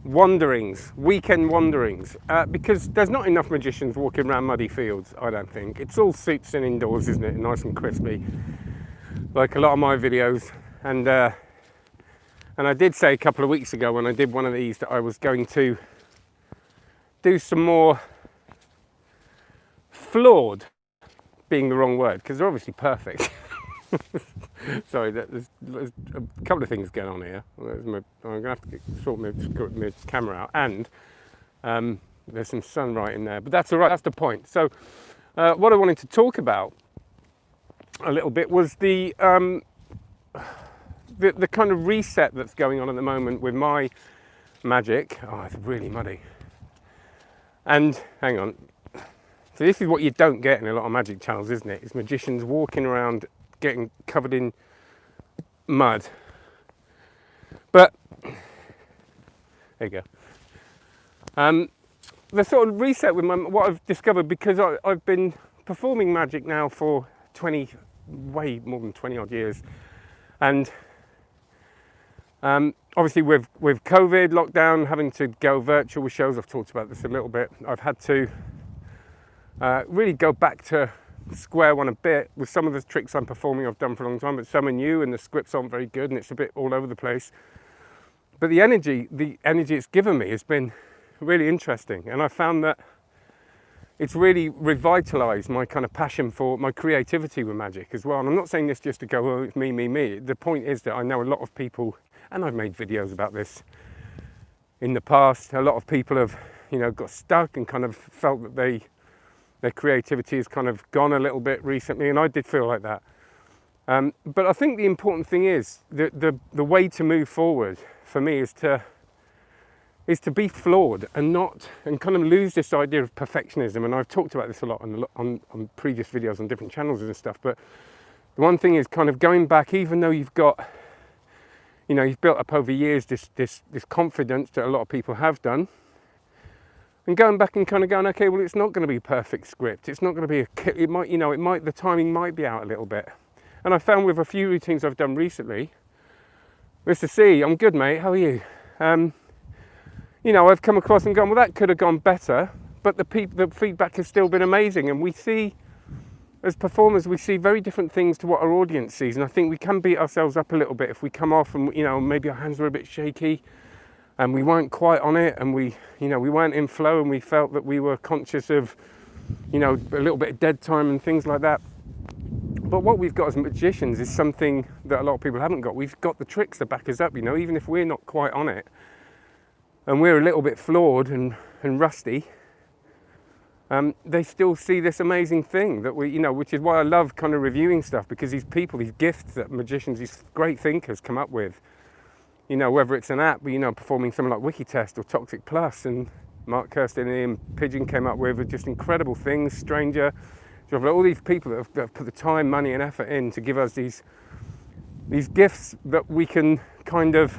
wanderings, weekend wanderings, because there's not enough magicians walking around muddy fields, I don't think. It's all suits and indoors, isn't it? Nice and crispy, like a lot of my videos. And I did say a couple of weeks ago when I did one of these that I was going to do some more flawed, being the wrong word, because they're obviously perfect. Sorry, there's a couple of things going on here. I'm going to have to sort my camera out, and there's some sun right in there, but that's all right, that's the point. So what I wanted to talk about a little bit was the kind of reset that's going on at the moment with my magic. Oh, it's really muddy. And hang on. So this is what you don't get in a lot of magic channels, isn't it? It's magicians walking around getting covered in mud. But there you go. The sort of reset with what I've discovered, because I've been performing magic now for way more than 20 odd years, and obviously with COVID lockdown, having to go virtual with shows, I've talked about this a little bit. I've had to really go back to square one a bit with some of the tricks I'm performing. I've done for a long time, but some are new and the scripts aren't very good and it's a bit all over the place. But the energy it's given me has been really interesting, and I found that it's really revitalized my kind of passion for my creativity with magic as well. And I'm not saying this just to go, oh, it's me, me, me. The point is that I know a lot of people, and I've made videos about this in the past, a lot of people have, got stuck and kind of felt that their creativity has kind of gone a little bit recently, and I did feel like that. But I think the important thing is the way to move forward for me is to be flawed and kind of lose this idea of perfectionism. And I've talked about this a lot on previous videos on different channels and stuff. But the one thing is kind of going back, even though you've got, you've built up over years this confidence that a lot of people have done. And going back and kind of going, okay, well, it's not going to be a perfect script. It's not going to be the timing might be out a little bit. And I found with a few routines I've done recently, Mr. C, I'm good, mate. How are you? I've come across and gone, well, that could have gone better, but the feedback has still been amazing. And we see, as performers, we see very different things to what our audience sees. And I think we can beat ourselves up a little bit if we come off and, maybe our hands were a bit shaky, and we weren't quite on it, and we weren't in flow, and we felt that we were conscious of, a little bit of dead time and things like that. But what we've got as magicians is something that a lot of people haven't got. We've got the tricks to back us up, even if we're not quite on it, and we're a little bit flawed and rusty, they still see this amazing thing that which is why I love kind of reviewing stuff, because these people, these gifts that magicians, these great thinkers come up with, whether it's an app, performing something like Wikitest or Toxic Plus, and Mark Kirsten and Ian Pigeon came up with just incredible things, Stranger, all these people that have put the time, money and effort in to give us these gifts that we can kind of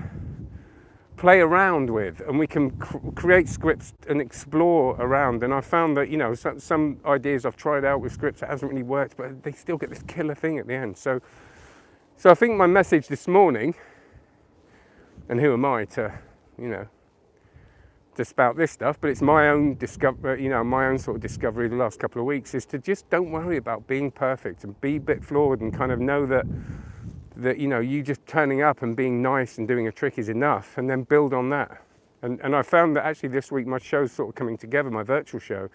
play around with, and we can create scripts and explore around. And I found that, some ideas I've tried out with scripts that hasn't really worked, but they still get this killer thing at the end. So I think my message this morning, and who am I to spout this stuff, but it's my own my own sort of discovery the last couple of weeks, is to just don't worry about being perfect and be a bit flawed, and kind of know that you just turning up and being nice and doing a trick is enough, and then build on that. And I found that actually this week my show's sort of coming together, my virtual show,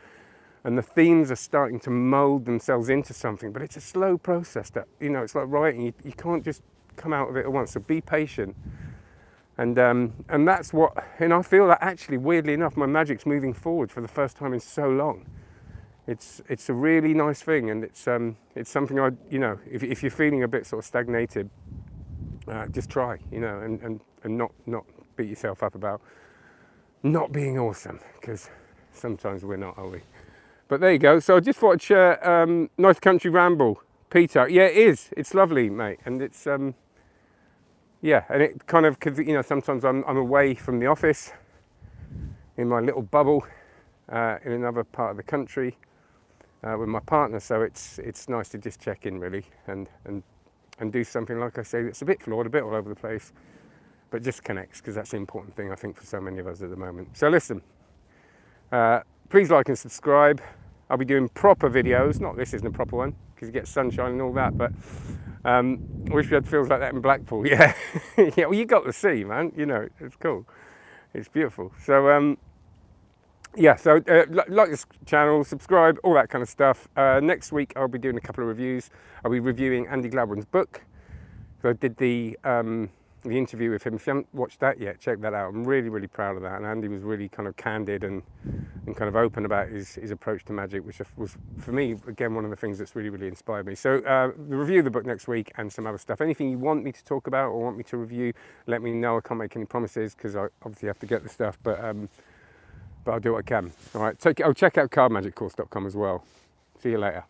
and the themes are starting to mold themselves into something, but it's a slow process that, it's like writing, you can't just come out of it at once, so be patient. And that's what, and I feel that actually, weirdly enough, my magic's moving forward for the first time in so long. It's a really nice thing, and it's something if you're feeling a bit sort of stagnated, just try, and not beat yourself up about not being awesome, because sometimes we're not, are we? But there you go. So I just thought I'd share Nice Country Ramble, Peter. Yeah, it is. It's lovely, mate, and it's yeah, and it kind of, because sometimes I'm away from the office in my little bubble in another part of the country with my partner, so it's nice to just check in really and do something, like I say, that's a bit flawed, a bit all over the place, but just connects, because that's the important thing, I think, for so many of us at the moment. So listen, please like and subscribe. I'll be doing proper videos. Not this isn't a proper one, because you get sunshine and all that, but I wish we had feels like that in Blackpool. Yeah, yeah. Well, you got the sea, man. You know, it's cool. It's beautiful. So yeah. So like this channel, subscribe, all that kind of stuff. Next week I'll be doing a couple of reviews. I'll be reviewing Andy Gladwin's book. So I did the interview with him. If you haven't watched that yet, check that out. I'm really, really proud of that. And Andy was really kind of candid and kind of open about his approach to magic, which was, for me, again, one of the things that's really, really inspired me. So the review of the book next week and some other stuff. Anything you want me to talk about or want me to review, let me know. I can't make any promises because I obviously have to get the stuff, but I'll do what I can. All right, check out cardmagiccourse.com as well. See you later.